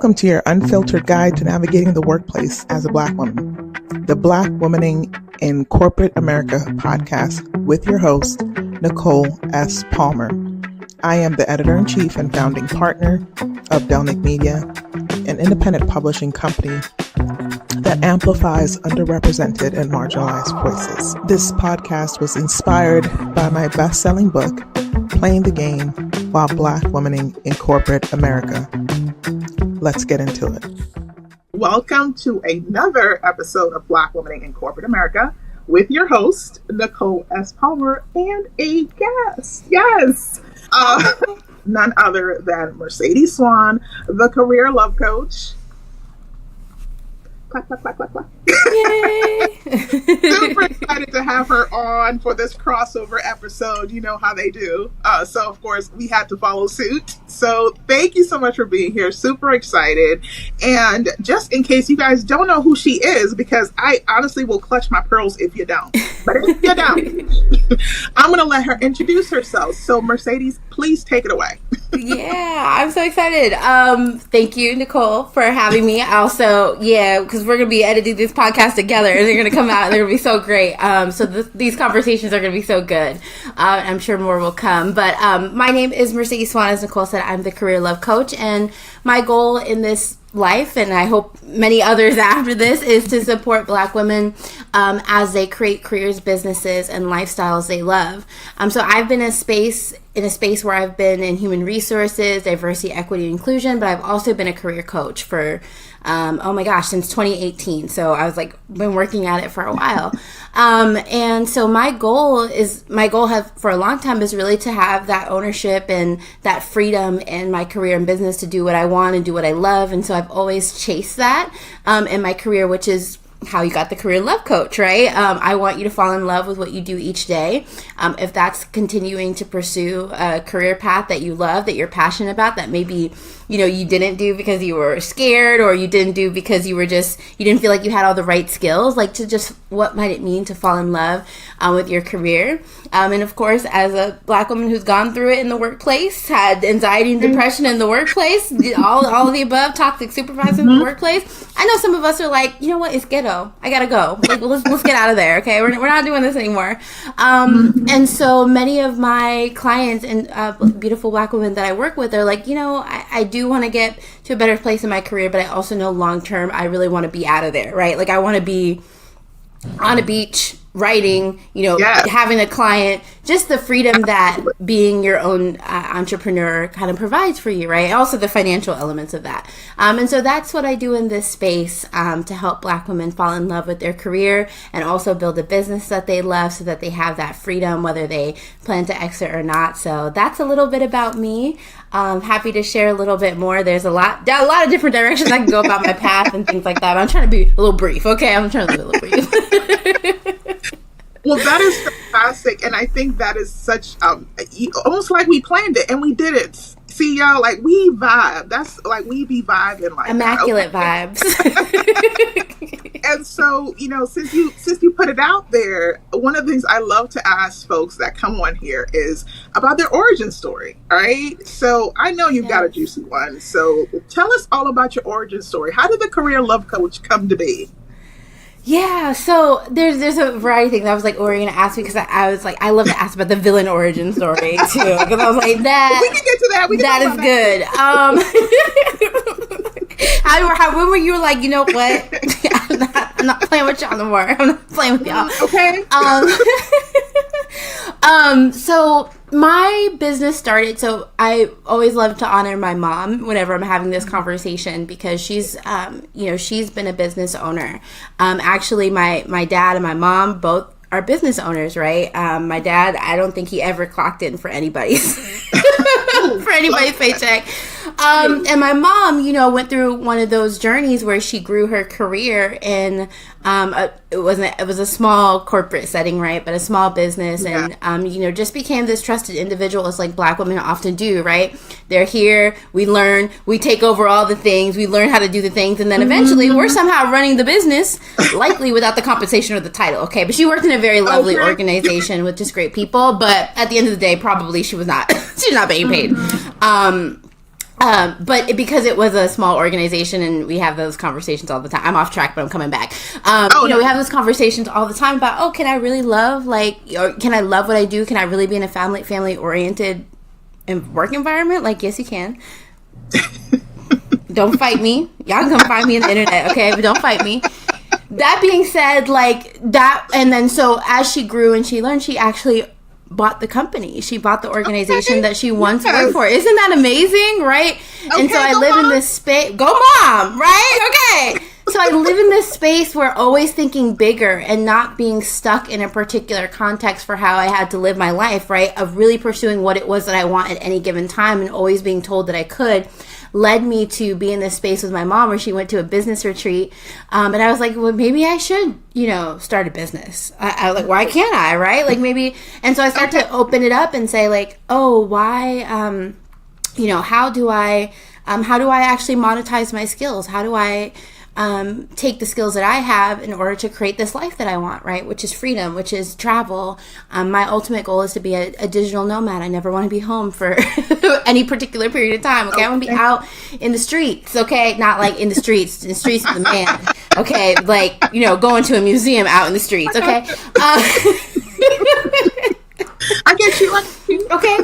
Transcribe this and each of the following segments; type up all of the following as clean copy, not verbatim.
Welcome to your unfiltered guide to navigating the workplace as a Black woman, the Black Womaning in Corporate America podcast with your host, Nicole S. Palmer. I am the editor-in-chief and founding partner of Delnick Media, an independent publishing company that amplifies underrepresented and marginalized voices. This podcast was inspired by my best-selling book, Playing the Game While Black Womaning in Corporate America. Let's get into it. Welcome to another episode of Black Womaning in Corporate America with your host, Nicole S. Palmer, and a guest. Yes! None other than Mercedes Swan, the career love coach. Clap, clap, clap, clap, clap. Yay! Super excited to have her on for this crossover episode. You know how they do. So, of course, we had to follow suit. So, thank you so much for being here. Super excited. And just in case you guys don't know who she is, because I honestly will clutch my pearls if you don't. But if you don't, I'm going to let her introduce herself. So, Mercedes, please take it away. Yeah, I'm so excited. Thank you, Nicole, for having me. Also, because we're going to be editing this podcast together and they're going to come out and they're going to be so great. So these conversations are going to be so good. I'm sure more will come. But my name is Mercedes Swan. As Nicole said, I'm the career love coach. And my goal in this life, and I hope many others after this, is to support Black women as they create careers, businesses, and lifestyles they love. So I've been in a space where I've been in human resources, diversity, equity, and inclusion, but I've also been a career coach for since 2018. So I was been working at it for a while. And so my goal for a long time is really to have that ownership and that freedom in my career and business to do what I want and do what I love. And so I've always chased that in my career, which is how you got the career love coach, right? I want you to fall in love with what you do each day. If that's continuing to pursue a career path that you love, that you're passionate about, that maybe, you didn't do because you were scared, or you didn't do because you didn't feel like you had all the right skills, what might it mean to fall in love with your career? And of course, as a Black woman who's gone through it in the workplace, had anxiety and depression in the workplace, all of the above, toxic supervisor in the workplace, I know some of us are like, you know what, it's ghetto. I gotta go. Let's get out of there, okay? We're not doing this anymore. And so many of my clients and beautiful Black women that I work with are like, I do want to get to a better place in my career, but I also know long term I really want to be out of there, right? I want to be on a beach writing, having a client, just the freedom that being your own entrepreneur kind of provides for you, right? Also the financial elements of that. And so that's what I do in this space to help Black women fall in love with their career and also build a business that they love so that they have that freedom, whether they plan to exit or not. So that's a little bit about me. Happy to share a little bit more. There's a lot of different directions I can go about my path and things like that. But I'm trying to be a little brief, okay? I'm trying to be a little brief. Well, that is fantastic, and I think that is such almost like we planned it and we did it. See, y'all, we vibe. That's we be vibing immaculate vibes. And so, since you put it out there, one of the things I love to ask folks that come on here is about their origin story. All right, so I know you've got a juicy one. So tell us all about your origin story. How did the career love coach come to be? Yeah, so there's a variety of things. I was like, Ori, going to ask me, because I was like, I love to ask about the villain origin story too, because I was like, that we can get to that. That is good. When were you like, you know what? I'm not playing with y'all no more. I'm not playing with y'all. Okay. So my business started, so I always love to honor my mom whenever I'm having this conversation, because she's been a business owner. Actually, my dad and my mom both are business owners, right? My dad, I don't think he ever clocked in for anybody's paycheck. And my mom, went through one of those journeys where she grew her career in it was a small corporate setting, right? But a small business, and just became this trusted individual, as Black women often do, right? They're here, we learn, we take over all the things, we learn how to do the things, and then eventually we're somehow running the business, likely without the compensation or the title, okay? But she worked in a very lovely organization with just great people, but at the end of the day, probably she's not being paid. But because it was a small organization and we have those conversations all the time. I'm off track, but I'm coming back. We have those conversations all the time about, can I really love, or can I love what I do? Can I really be in a family-oriented work environment? Yes, you can. Don't fight me. Y'all can come find me on the internet, okay? But don't fight me. That being said, and then so as she grew and she learned, she actually bought the company. She bought the organization that she once worked for. Isn't that amazing, right? Okay, and so I live in this space. Go mom, right? Okay. So I live in this space where always thinking bigger and not being stuck in a particular context for how I had to live my life, right? Of really pursuing what it was that I want at any given time and always being told that I could, led me to be in this space with my mom where she went to a business retreat. And I was like, well, maybe I should, start a business. I was like, why can't I, right? Maybe. And so I started to open it up and say why, how do I actually monetize my skills? How do I take the skills that I have in order to create this life that I want, right? Which is freedom, which is travel. My ultimate goal is to be a digital nomad. I never want to be home for any particular period of time. Okay. I want to be out in the streets. Okay. Not in the streets of the man. Okay. Going to a museum out in the streets. Okay. I get you. Okay.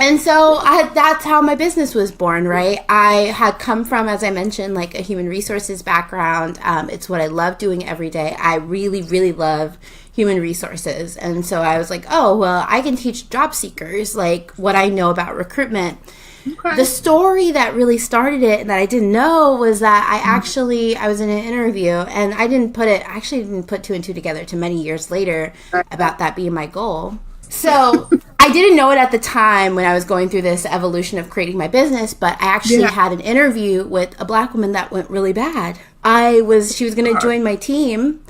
And so that's how my business was born, right? I had come from, as I mentioned, a human resources background. It's what I love doing every day. I really, really love human resources. And so I was like, I can teach job seekers, what I know about recruitment. Okay. The story that really started it and that I didn't know was that I was in an interview and I didn't put two and two together to many years later about that being my goal. So I didn't know it at the time when I was going through this evolution of creating my business, but I actually had an interview with a Black woman that went really bad. She was going to join my team.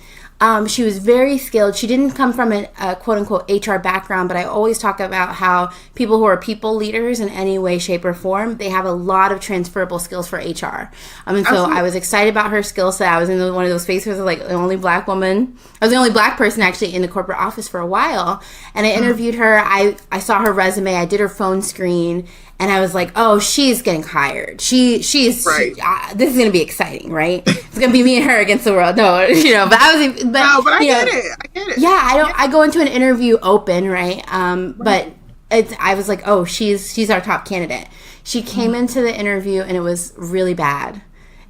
She was very skilled. She didn't come from a quote unquote HR background, but I always talk about how people who are people leaders in any way, shape, or form, they have a lot of transferable skills for HR. And so I was excited about her skill set. I was in one of those spaces of the only Black woman. I was the only Black person actually in the corporate office for a while. And I interviewed her. I saw her resume. I did her phone screen. And I was like, oh, she's getting hired. This is going to be exciting, right? It's going to be me and her against the world. No, but I get it. Yeah, I go into an interview open, right? But I was like, oh, she's our top candidate. She came into the interview and it was really bad.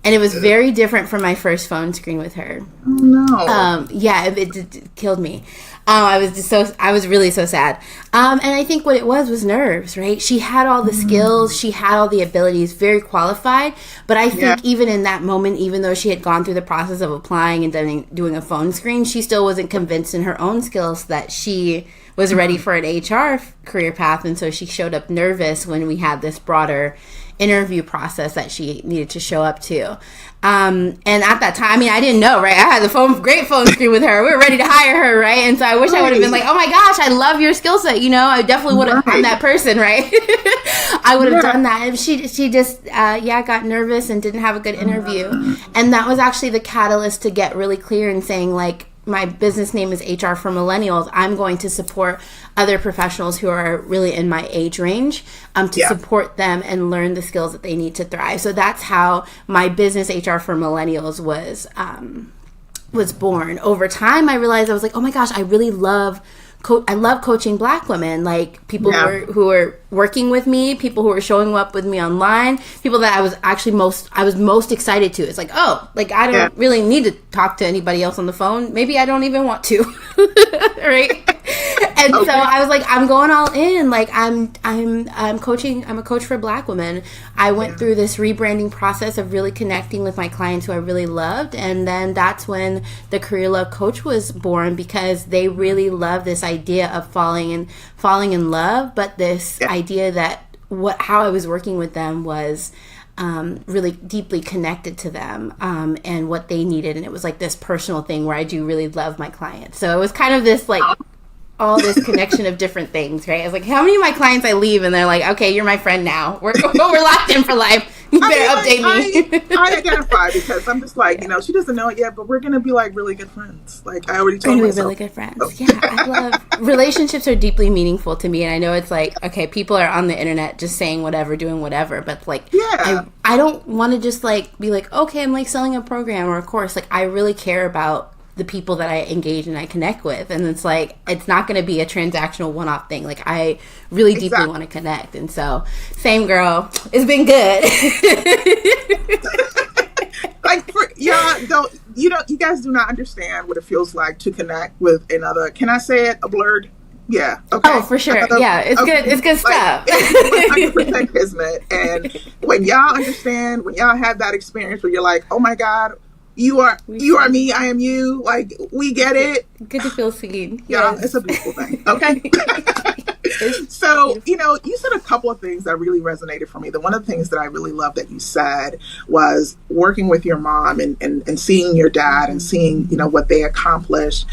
And it was very different from my first phone screen with her. Oh, no. It killed me. I was really so sad. And I think what it was nerves, right? She had all the skills, she had all the abilities, very qualified. But I think even in that moment, even though she had gone through the process of applying and then doing a phone screen, she still wasn't convinced in her own skills that she was ready for an HR career path. And so she showed up nervous when we had this broader interview process that she needed to show up to. And at that time, I didn't know, right? I had the great phone screen with her. We were ready to hire her, right? And so I wish I would have been like, oh my gosh, I love your skill set. I definitely would have been that person, right? I would have done that. And she just, got nervous and didn't have a good interview. And that was actually the catalyst to get really clear and saying my business name is HR for Millennials. I'm going to support other professionals who are really in my age range to support them and learn the skills that they need to thrive. So that's how my business HR for Millennials was born. Over time, I realized I was like, oh my gosh, I really love coaching Black women, people who are working with me, people who are showing up with me online, people that I was most excited to. It's I don't really need to talk to anybody else on the phone. Maybe I don't even want to, right? And so I was like, I'm going all in. I'm coaching. I'm a coach for Black women. I went through this rebranding process of really connecting with my clients who I really loved, and then that's when the Career Love Coach was born, because they really love this idea of falling in love, but this idea that how I was working with them was really deeply connected to them and what they needed, and it was this personal thing where I do really love my clients. So it was kind of this all this connection of different things, right? I was like, how many of my clients I leave and they're like, okay, you're my friend now. We're locked in for life. You better update me. I identify because I'm just like, she doesn't know it yet, but we're going to be like really good friends. Like I already told myself. We're really good friends. So. Yeah, I love relationships are deeply meaningful to me. And I know it's like, okay, people are on the internet just saying whatever, doing whatever. But like, I don't want to just like be like, okay, I'm like selling a program or a course. Like I really care about the people that I engage and I connect with. And it's like, it's not going to be a transactional one-off thing. Like I really deeply want to connect. And so same girl, it's been good. Like for y'all you guys do not understand what it feels like to connect with another. Can I say it? A blurred? Yeah. Okay. Oh, for sure. Yeah. It's good. It's good stuff. It's 100% kismet. And when y'all understand, when y'all have that experience where you're like, oh my God, you are me, I am you. Like, we get it. Good to feel seen. Yeah, it's a beautiful thing. Okay. So, you said a couple of things that really resonated for me. One of the things that I really love that you said was working with your mom and seeing your dad and seeing, what they accomplished.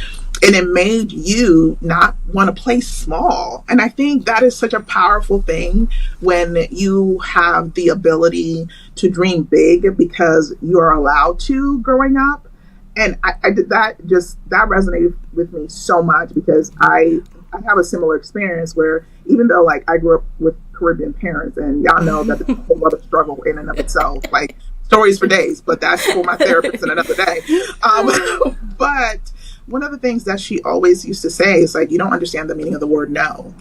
And it made you not want to play small. And I think that is such a powerful thing when you have the ability to dream big because you are allowed to growing up. And I did that resonated with me so much because I have a similar experience where even though like I grew up with Caribbean parents and y'all know that it's a whole other struggle in and of itself, like stories for days, but that's for my therapist in another day. But one of the things that she always used to say is like, you don't understand the meaning of the word no.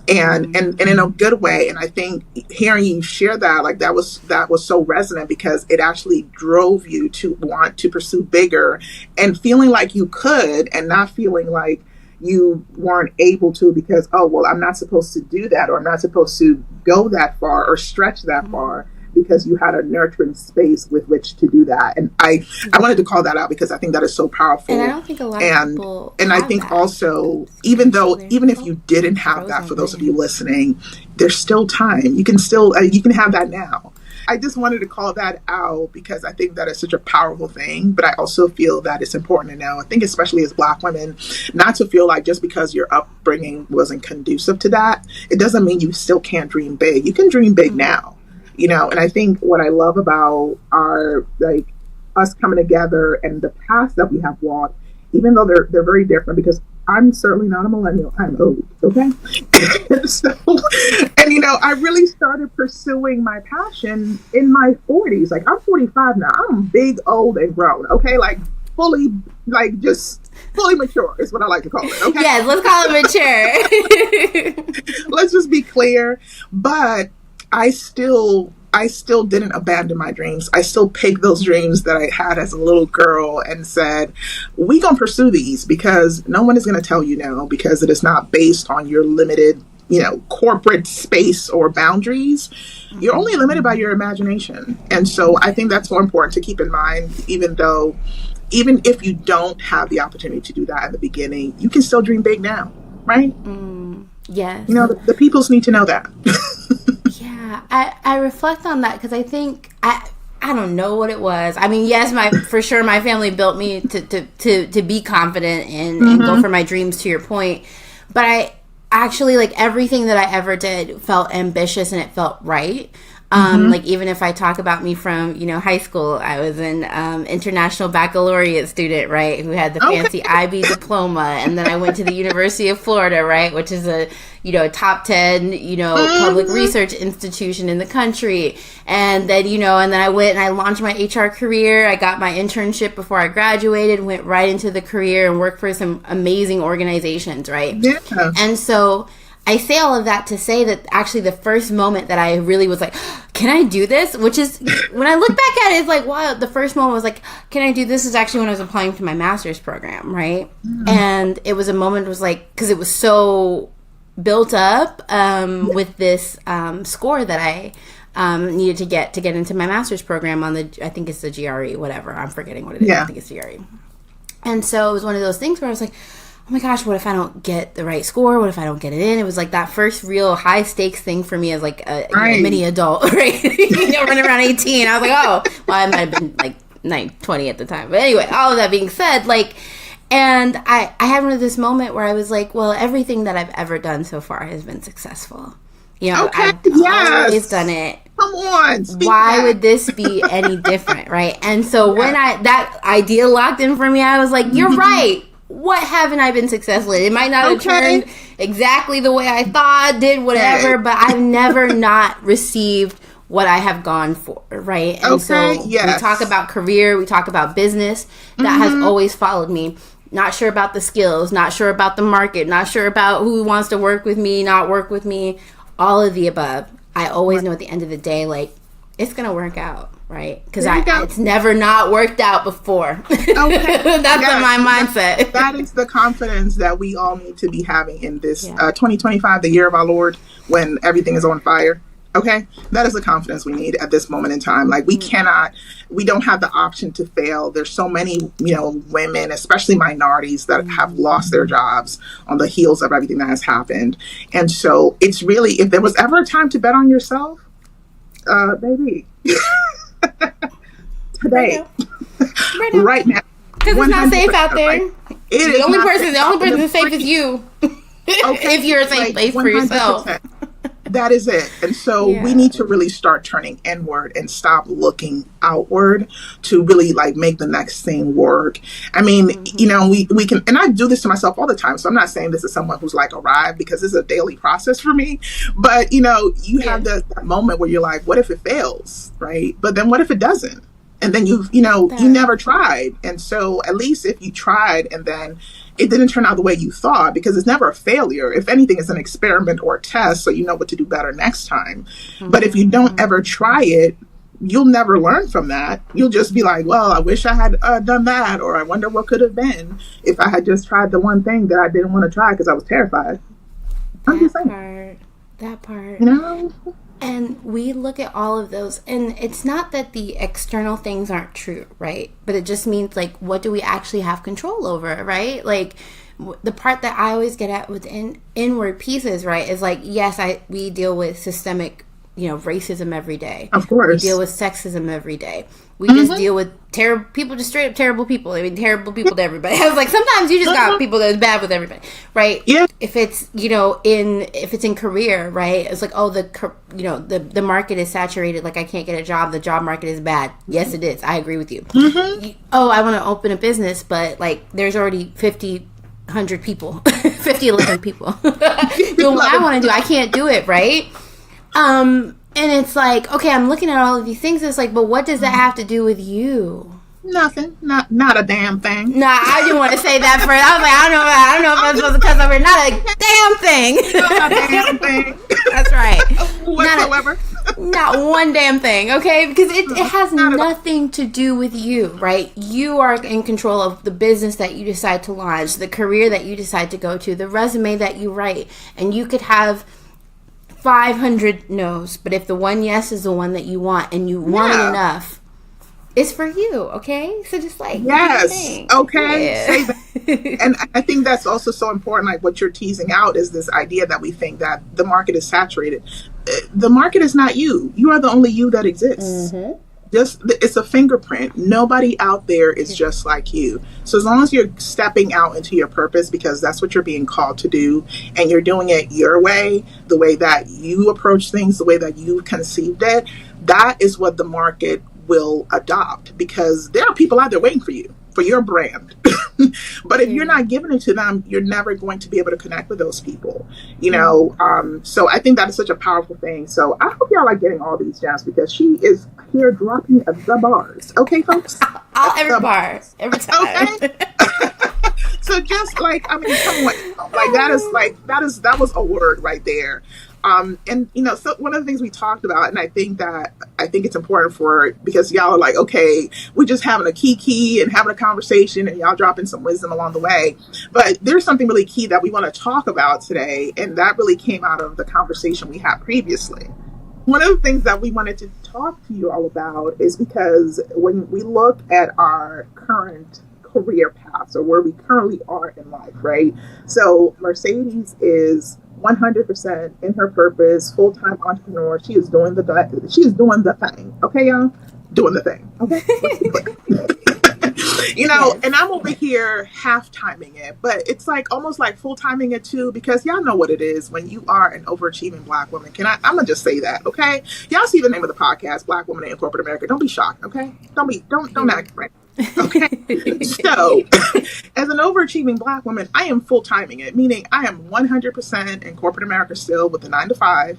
And in a good way. And I think hearing you share that, like that was so resonant because it actually drove you to want to pursue bigger and feeling like you could and not feeling like you weren't able to because, oh, well, I'm not supposed to do that or I'm not supposed to go that far or stretch that far. Because you had a nurturing space with which to do that. And I wanted to call that out because I think that is so powerful. And I don't think a lot of people And I think also, even if you didn't have that, for those of you listening, there's still time. You can still, you can have that now. I just wanted to call that out because I think that is such a powerful thing, but I also feel that it's important to know, I think especially as Black women, not to feel like just because your upbringing wasn't conducive to that, it doesn't mean you still can't dream big. You can dream big now. And I think what I love about our, like, us coming together and the paths that we have walked, even though they're very different, because I'm certainly not a millennial, I'm old, okay? I really started pursuing my passion in my 40s. Like, I'm 45 now. I'm big, old, and grown, okay? Like, fully mature is what I like to call it, okay? Yes, let's call it mature. Let's just be clear. But I still didn't abandon my dreams. I still picked those dreams that I had as a little girl and said, we gonna pursue these because no one is gonna tell you no, because it is not based on your limited, corporate space or boundaries. You're only limited by your imagination. And so I think that's so important to keep in mind, even if you don't have the opportunity to do that at the beginning, you can still dream big now, right? Yes. The peoples need to know that. Yeah, I reflect on that because I think I don't know what it was. I mean, yes, for sure my family built me to be confident and go for my dreams, to your point. But I actually, like, everything that I ever did felt ambitious and it felt right. Like, even if I talk about me from, high school, I was an international baccalaureate student, right, who had the fancy IB diploma. And then I went to the University of Florida, right, which is a top 10, public research institution in the country. And then, and then I went and I launched my HR career. I got my internship before I graduated, went right into the career and worked for some amazing organizations, right? Yeah. And so I say all of that to say that actually the first moment that I really was like, can I do this? Which is, when I look back at it, it's like, wow, the first moment was like, can I do this? Is actually when I was applying to my master's program, right? And it was a moment, it was like, because it was so built up with this score that I needed to get into my master's program on I think it's the GRE, whatever. I'm forgetting what it is. Yeah. I think it's GRE. And so it was one of those things where I was like, oh my gosh, what if I don't get the right score? What if I don't get it in? It was like that first real high stakes thing for me as like a mini adult, right? Running around 18. I was like, oh, well, I might have been like 20 at the time. But anyway, all of that being said, and I had this moment where I was like, well, everything that I've ever done so far has been successful. You know, Okay, I've always done it. Come on. Why would this be any different, right? And so when that idea locked in for me, I was like, you're right. What haven't I been successful in? It might not have turned exactly the way I thought, did whatever, but I've never not received what I have gone for, right? And so we talk about career, we talk about business. That has always followed me. Not sure about the skills, not sure about the market, not sure about who wants to work with me, not work with me, all of the above. I always know at the end of the day, like, it's going to work out, right? Because it's never not worked out before. Okay. That's my mindset. That is the confidence that we all need to be having in this 2025, the year of our Lord, when everything is on fire. Okay? That is the confidence we need at this moment in time. Like, we don't have the option to fail. There's so many, women, especially minorities, that have lost their jobs on the heels of everything that has happened. And so it's really, if there was ever a time to bet on yourself, baby, today, right now. Because it's not safe out there. Right? The only person that's safe is you. If you're a safe place for yourself. That is it. And so we need to really start turning inward and stop looking outward to really like make the next thing work. I mean, we can, and I do this to myself all the time. So I'm not saying this is someone who's like arrived, because this is a daily process for me. But, you have that moment where you're like, what if it fails? Right. But then what if it doesn't? And then you never tried. And so at least if you tried and then it didn't turn out the way you thought, because it's never a failure. If anything, it's an experiment or a test, so you know what to do better next time. But if you don't ever try it, you'll never learn from that. You'll just be like, well, I wish I had done that, or I wonder what could have been if I had just tried the one thing that I didn't want to try because I was terrified. I'm just saying. That part. You know? And we look at all of those, and it's not that the external things aren't true, right? But it just means, like, what do we actually have control over, right? Like, the part that I always get at with inward pieces, right, is like, yes, we deal with systemic, racism every day. Of course. We deal with sexism every day. We just deal with terrible people, just straight up terrible people. I mean, terrible people to everybody. I was like, sometimes you just got people that's bad with everybody, right? Yeah. If it's if it's in career, right? It's like, oh, the market is saturated. Like, I can't get a job. The job market is bad. Yes, it is. I agree with you. I want to open a business, but like, there's already 100 people, 11 people doing what I want to do. I can't do it, right? And it's like, okay, I'm looking at all of these things. It's like, but what does that have to do with you? Nothing. Not a damn thing. Nah, I didn't want to say that first. I was like, I don't know if I'm supposed to cuss over. Not a damn thing. Not a damn thing. That's right. Whatsoever. Not one damn thing, okay? Because it has nothing to do with you, right? You are in control of the business that you decide to launch, the career that you decide to go to, the resume that you write. And you could have 500 no's, but if the one yes is the one that you want and you want it enough, it's for you, okay? So just like, yes, okay, say that. And I think that's also so important. Like, what you're teasing out is this idea that we think that the market is saturated. The market is not you. You are the only you that exists. It's a fingerprint. Nobody out there is just like you. So as long as you're stepping out into your purpose, because that's what you're being called to do, and you're doing it your way, the way that you approach things, the way that you conceived it, that is what the market will adopt, because there are people out there waiting for you, for your brand. But if you're not giving it to them, you're never going to be able to connect with those people, so I think that is such a powerful thing. So I hope y'all are getting all these gems, because she is here dropping the bars. Okay, folks? Every bar, every time. Okay? So just like, I mean, come on. That was a word right there. So one of the things we talked about, and I think it's important because y'all are like, okay, we're just having a kiki and having a conversation, and y'all dropping some wisdom along the way. But there's something really key that we want to talk about today, and that really came out of the conversation we had previously. One of the things that we wanted to talk to you all about is because when we look at our current career paths, or where we currently are in life, right? So Mercedes is 100% in her purpose, full-time entrepreneur. She is doing the thing. Okay, y'all? Doing the thing. Okay? Yes. And I'm over here half timing it, but it's like almost like full timing it too, because y'all know what it is when you are an overachieving Black woman. I'm gonna just say that, okay? Y'all see the name of the podcast, Black Woman in Corporate America. Don't be shocked, okay? Don't act right. Okay. So, as an overachieving Black woman, I am full timing it, meaning I am 100% in corporate America still with the 9 to 5,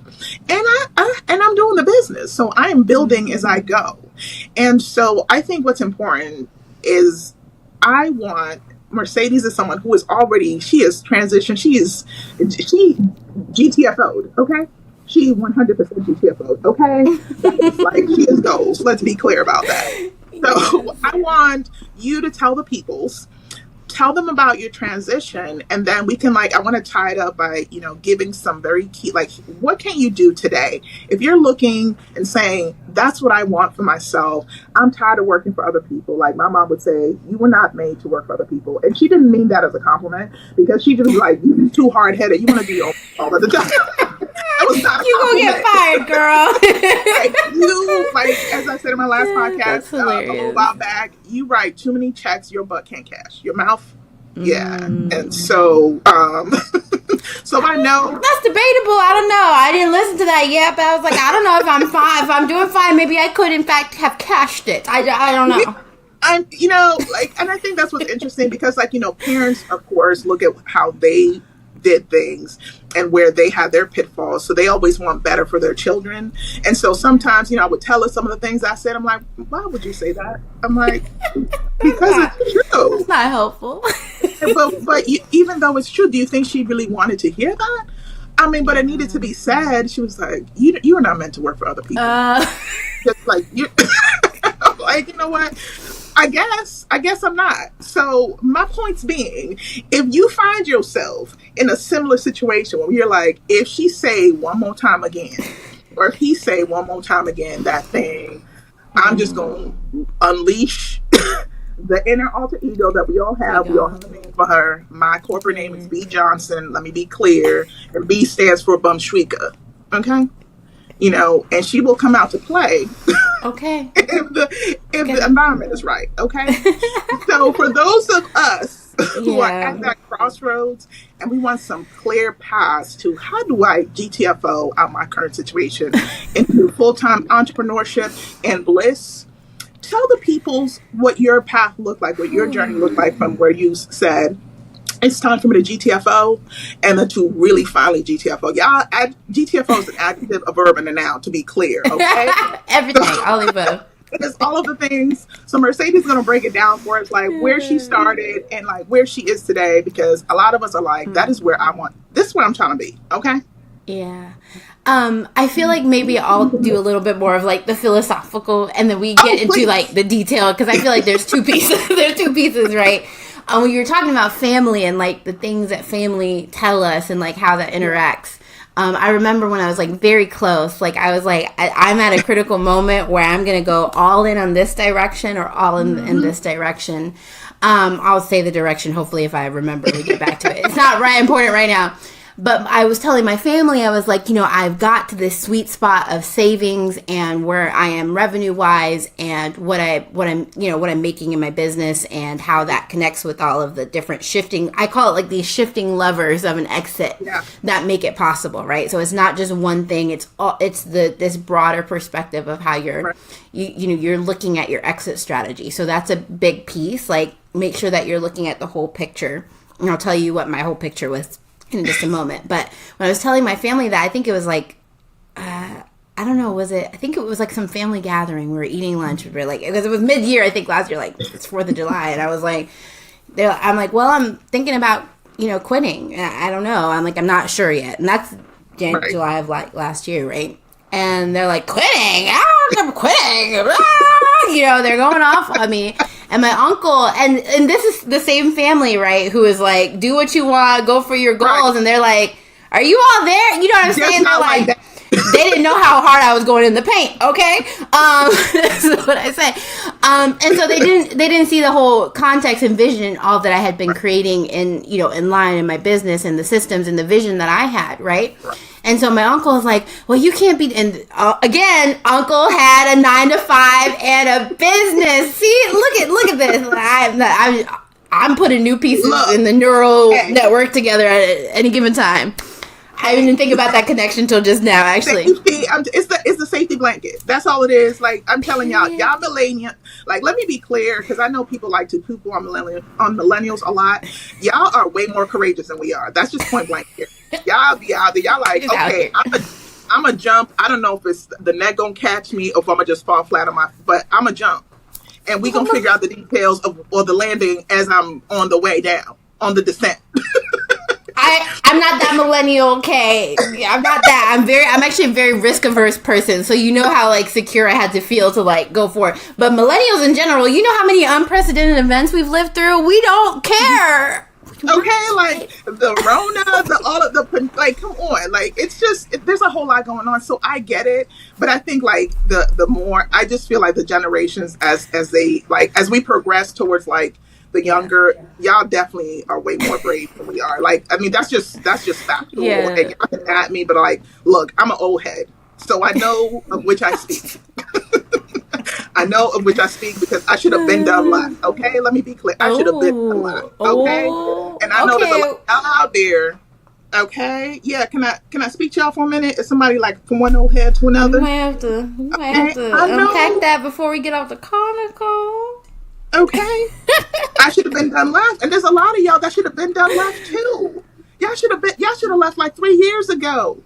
and I'm doing the business. So I am building as I go, and so I think what's important is I want Mercedes is someone who is already she is transitioned. She GTFO'd. Okay. She 100% GTFO'd. Okay. That's like she is goals. Let's be clear about that. So I want you to tell them about your transition, and then we can I want to tie it up by, giving some very key, what can you do today? If you're looking and saying, that's what I want for myself, I'm tired of working for other people. Like my mom would say, you were not made to work for other people. And she didn't mean that as a compliment, because she just you're too hard headed. You want to be all of the time. You gonna get fired, girl. As I said in my last podcast a little while back, you write too many checks your butt can't cash. Your mouth, yeah. And so, so I know that's debatable. I don't know. I didn't listen to that yet, but I was like, I don't know if I'm fine. If I'm doing fine, maybe I could, in fact, have cashed it. I don't know. And and I think that's what's interesting, because parents, of course, look at how they did things and where they had their pitfalls. So they always want better for their children. And so sometimes, I would tell her some of the things I said. I'm like, why would you say that? I'm like, because it's true. It's not helpful. but even though it's true, do you think she really wanted to hear that? I mean, but it needed to be said. She was like, you are not meant to work for other people. Just you you know what? I guess I'm not. So my points being, if you find yourself in a similar situation where you're like, if she say one more time again, or if he say one more time again that thing, I'm just going to unleash the inner alter ego that we all have. We all have a name for her. My corporate name is B. Johnson. Let me be clear. And B stands for Bumshwika. Okay? And she will come out to play. Okay. if the environment is right. Okay. So for those of us who are at that crossroads and we want some clear paths to how do I GTFO out my current situation into full-time entrepreneurship and bliss, tell the peoples what your path looked like, what your journey looked like from where you said, it's time for me to GTFO, and then to really finally GTFO. Y'all, GTFO is an adjective, a verb, and a noun, to be clear, okay? Everything, all of them. It's all of the things. So Mercedes is going to break it down for us, where she started and where she is today, because a lot of us are this is where I'm trying to be, okay? Yeah. I feel like maybe I'll do a little bit more of the philosophical, and then we get into the detail, because I feel like there's two pieces. There's two pieces, right? When you were talking about family and the things that family tell us and how that interacts, I remember when I was very close, I was I'm at a critical moment where I'm going to go all in on this direction or all in this direction. I'll say the direction, hopefully, if I remember to get back to it. It's not important right now. But I was telling my family, I was I've got to this sweet spot of savings and where I am revenue wise, and what I'm making in my business, and how that connects with all of the different shifting. I call it these shifting levers of an exit that make it possible, right? So it's not just one thing. It's this broader perspective of how you're looking at your exit strategy. So that's a big piece. Make sure that you're looking at the whole picture, and I'll tell you what my whole picture was in just a moment. But when I was telling my family that, I think it was I don't know, I think it was some family gathering. We were eating lunch. We were because it was mid-year, I think last year, it's 4th of July. And I was I'm well, I'm thinking about, quitting. I don't know. I'm not sure yet. And that's July of last year, right? And they're quitting? I'm quitting. They're going off on me. And my uncle, and this is the same family, right, who is do what you want, go for your goals. Right. And they're are you all there? You know what I'm saying? They're They didn't know how hard I was going in the paint. Okay, that's what I say. And so they didn't see the whole context and vision, all that I had been creating in line in my business and the systems and the vision that I had, right? And so my uncle was like, well, you can't be, and again, uncle had a 9-to-5 and a business. See, look at this. I'm putting new pieces in the neural network together at any given time. I didn't think about that connection till just now, actually. It's the safety blanket. That's all it is. Like, I'm telling y'all millennials, like, let me be clear, because I know people like to poo-poo on millennials a lot. Y'all are way more courageous than we are. That's just point blank here. Y'all be out there. Y'all like, okay, I'm a jump. I don't know if it's the net gonna catch me or if I'm gonna just fall flat on but I'm a jump. And we gonna figure out the details of the landing as I'm on the way down, on the descent. I'm not that millennial, okay? I'm not that. I'm actually a very risk averse person. So you know how like secure I had to feel to like go for it. But millennials in general, you know how many unprecedented events we've lived through? We don't care. Okay, like the Rona, all of the, like, come on, like, it's just, there's a whole lot going on. So I get it, but I think like the more, I just feel like the generations as we progress towards like the younger, y'all definitely are way more brave than we are. Like, I mean, that's just factual. Yeah. And y'all can at me, but like, look, I'm an old head, so I know of which I speak. I know of which I speak because I should have been done left. Okay, let me be clear. I should have been done left. Okay, and I know there's a lot out there. Okay, yeah. Can I speak to y'all for a minute? Is somebody like from one old head to another? You might have to unpack that before we get off the call, Nicole. Okay, I should have been done left, and there's a lot of y'all that should have been done left too. Y'all should have left like 3 years ago,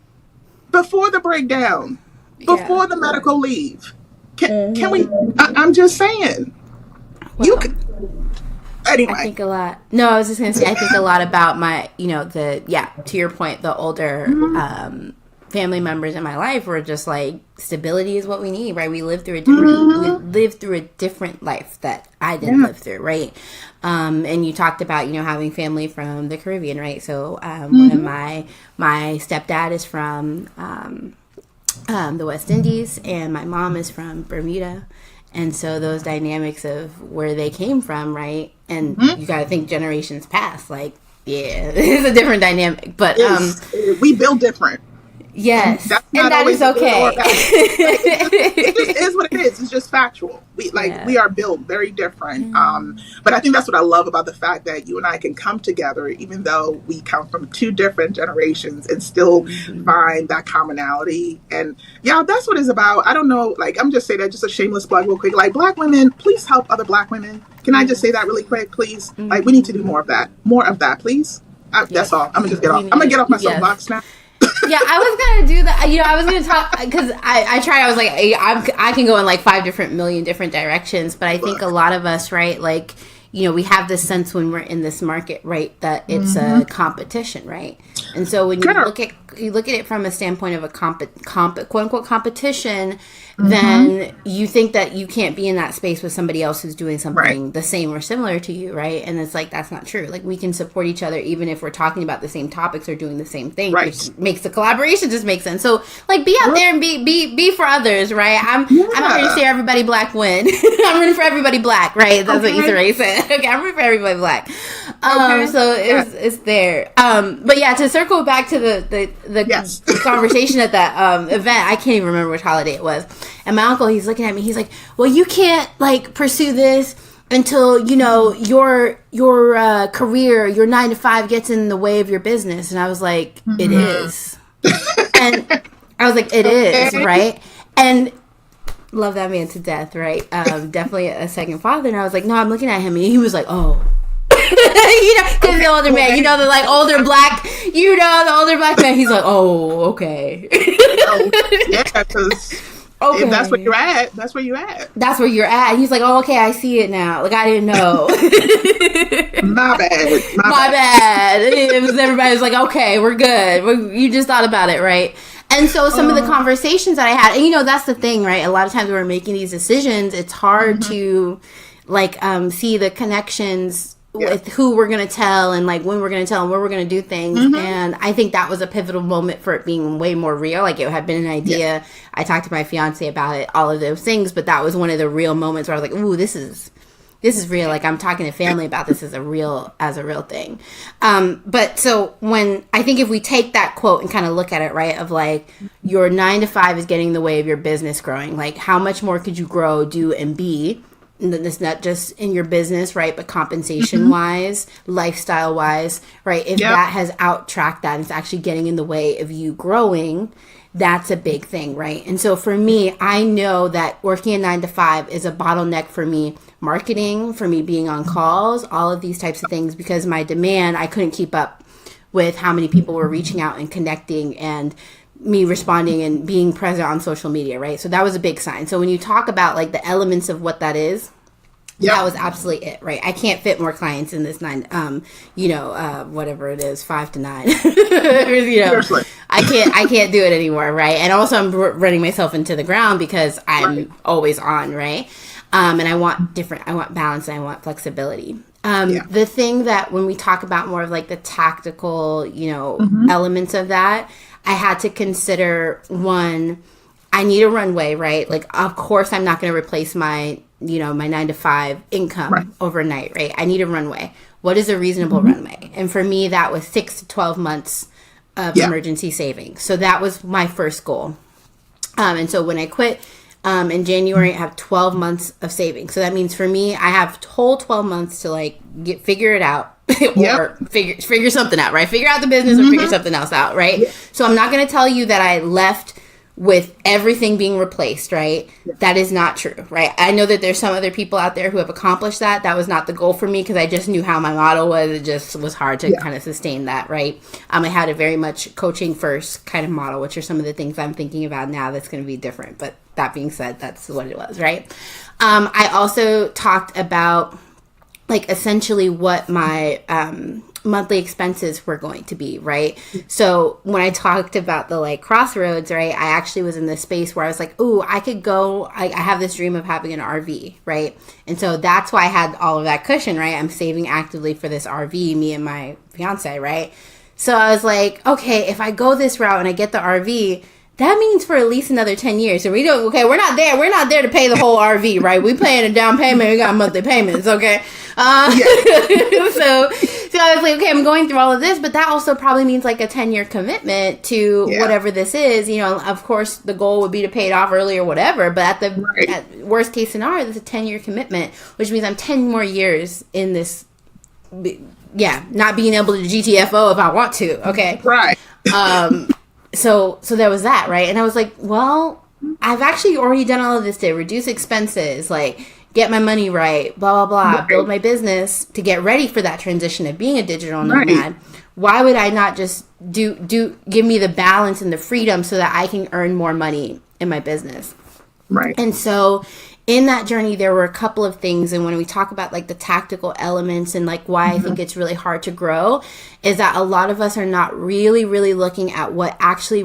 before the breakdown, before the medical leave. Can we? I'm just saying. Well, you could. Anyway, I think a lot. No, I was just gonna say I think a lot about my, to your point, the older family members in my life were just like, stability is what we need, right? We lived through a different life that I didn't live through, right? And you talked about having family from the Caribbean, right? So one of my stepdad is from the West Indies, and my mom is from Bermuda. And so those dynamics of where they came from, right? And you got to think generations past, like, it's a different dynamic. But we build different. Yes, and that is okay. It just is what it is. It's just factual. We are built very different. But I think that's what I love about the fact that you and I can come together, even though we come from 2 different generations, and still find that commonality. And that's what it's about. I don't know. Like, I'm just saying that, just a shameless plug, real quick. Like, Black women, please help other Black women. Can I just say that really quick, please? Like, we need to do more of that, please. That's all. I'm gonna just get off. I'm gonna get off my soapbox now. Yeah, I was gonna do that. I was gonna talk because I tried. I was like, I can go in like 5 million different directions, but I think a lot of us, right? Like, we have this sense when we're in this market, right, that it's a competition, right? And so when you look at it from a standpoint of a quote unquote competition, then you think that you can't be in that space with somebody else who's doing something the same or similar to you, right? And it's like, that's not true. Like, we can support each other even if we're talking about the same topics or doing the same thing, which makes the collaboration just make sense. So, like, be out there and be for others, right? I'm not here to say everybody Black win. I'm rooting for everybody Black, right? That's what Issa Rae said. Okay, I'm rooting for everybody Black. So it's there. But yeah, to circle back to the conversation at that event, I can't even remember which holiday it was. And my uncle, he's looking at me. He's like, "Well, you can't like pursue this until your career, your 9-to-5 gets in the way of your business." And I was like, "It is," and I was like, "It is, right?" And love that man to death, right? Definitely a second father. And I was like, "No," I'm looking at him, and he was like, "Oh." Because the older man, the like older black, the older Black man, he's like, "Oh, okay." Because if that's where you're at, that's where you're at. That's where you're at. He's like, "Oh, okay, I see it now. Like, I didn't know." My bad. My bad. Everybody was like, "Okay, we're good. You just thought about it, right?" And so some of the conversations that I had, and that's the thing, right? A lot of times when we're making these decisions, it's hard to like see the connections with who we're going to tell and like when we're going to tell and where we're going to do things. And I think that was a pivotal moment for it being way more real. Like it had been an idea. Yeah. I talked to my fiance about it, all of those things, but that was one of the real moments where I was like, ooh, this is real. Like I'm talking to family about this as a real thing. But so when I think if we take that quote and kind of look at it, right, of like your 9 to 5 is getting in the way of your business growing. Like how much more could you grow, do, and be? And it's not just in your business, right, but compensation wise, lifestyle wise, right? If that has out-tracked that and it's actually getting in the way of you growing, that's a big thing, right? And so for me, I know that working a 9 to 5 is a bottleneck for me, marketing, for me being on calls, all of these types of things, because my demand, I couldn't keep up with how many people were reaching out and connecting and me responding and being present on social media, right? So that was a big sign. So when you talk about like the elements of what that is, that was absolutely it, right? I can't fit more clients in this 9, whatever it is, 5 to 9. Seriously. I can't do it anymore, right? And also I'm running myself into the ground because I'm always on, right? And I want balance and I want flexibility. The thing that when we talk about more of like the tactical, elements of that, I had to consider, one, I need a runway, right? Like, of course, I'm not going to replace my 9 to 5 income overnight, right? I need a runway. What is a reasonable runway? And for me, that was 6 to 12 months of emergency savings. So that was my first goal. And so when I quit in January, I have 12 months of savings. So that means for me, I have whole 12 months to like figure it out. Or figure something out, right? Figure out the business or figure something else out, right? So I'm not going to tell you that I left with everything being replaced, right? That is not true, right? I know that there's some other people out there who have accomplished that. That was not the goal for me because I just knew how my model was. It just was hard to kind of sustain that, right? I had a very much coaching first kind of model, which are some of the things I'm thinking about now that's going to be different. But that being said, that's what it was, right? I also talked about like essentially what my monthly expenses were going to be, right? So when I talked about the like crossroads, right, I actually was in this space where I was like, ooh, I could go, I have this dream of having an RV, right? And so that's why I had all of that cushion, right? I'm saving actively for this RV, me and my fiance, right? So I was like, okay, if I go this route and I get the RV, that means for at least another 10 years. So we're not there to pay the whole RV, right? We paying a down payment, we got monthly payments, okay? So I was like, okay, I'm going through all of this, but that also probably means like a 10-year commitment to whatever this is. Of course, the goal would be to pay it off early or whatever, but at worst case scenario, there's a 10-year commitment, which means I'm 10 more years in this, not being able to GTFO if I want to, okay? Right. So there was that, right? And I was like, well, I've actually already done all of this to reduce expenses, like get my money right, blah, blah, blah, build my business to get ready for that transition of being a digital nomad. Why would I not just give me the balance and the freedom so that I can earn more money in my business? Right. And so in that journey, there were a couple of things. And when we talk about like the tactical elements and like why I think it's really hard to grow is that a lot of us are not really, really looking at what actually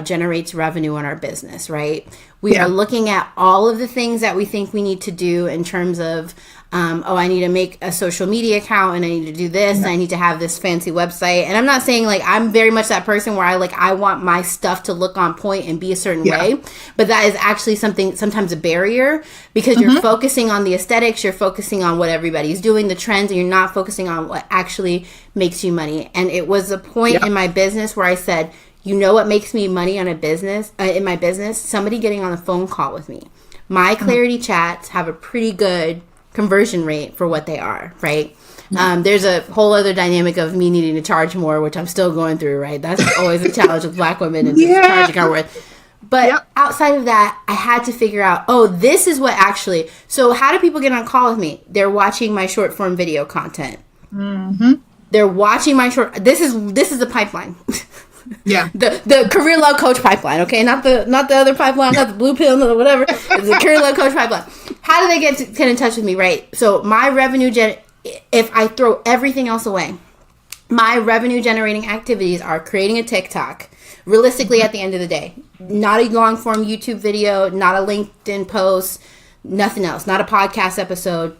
generates revenue in our business, right? We are looking at all of the things that we think we need to do in terms of, I need to make a social media account and I need to do this and I need to have this fancy website. And I'm not saying like I'm very much that person where I want my stuff to look on point and be a certain way, but that is actually sometimes a barrier because you're focusing on the aesthetics, you're focusing on what everybody's doing, the trends, and you're not focusing on what actually makes you money. And it was a point in my business where I said, you know what makes me money on a business, in my business? Somebody getting on a phone call with me. My clarity chats have a pretty good conversion rate for what they are, right? There's a whole other dynamic of me needing to charge more, which I'm still going through, right? That's always a challenge with Black women and just charging our worth. But outside of that, I had to figure out, this is what actually, so how do people get on a call with me? They're watching my short form video content. They're watching my this is the pipeline. The career love coach pipeline, okay? Not the other pipeline, not the blue pill, or whatever. It's the career love coach pipeline. How do they get in touch with me, right? So my revenue if I throw everything else away, my revenue generating activities are creating a TikTok. Realistically, at the end of the day, not a long form YouTube video, not a LinkedIn post, nothing else, not a podcast episode.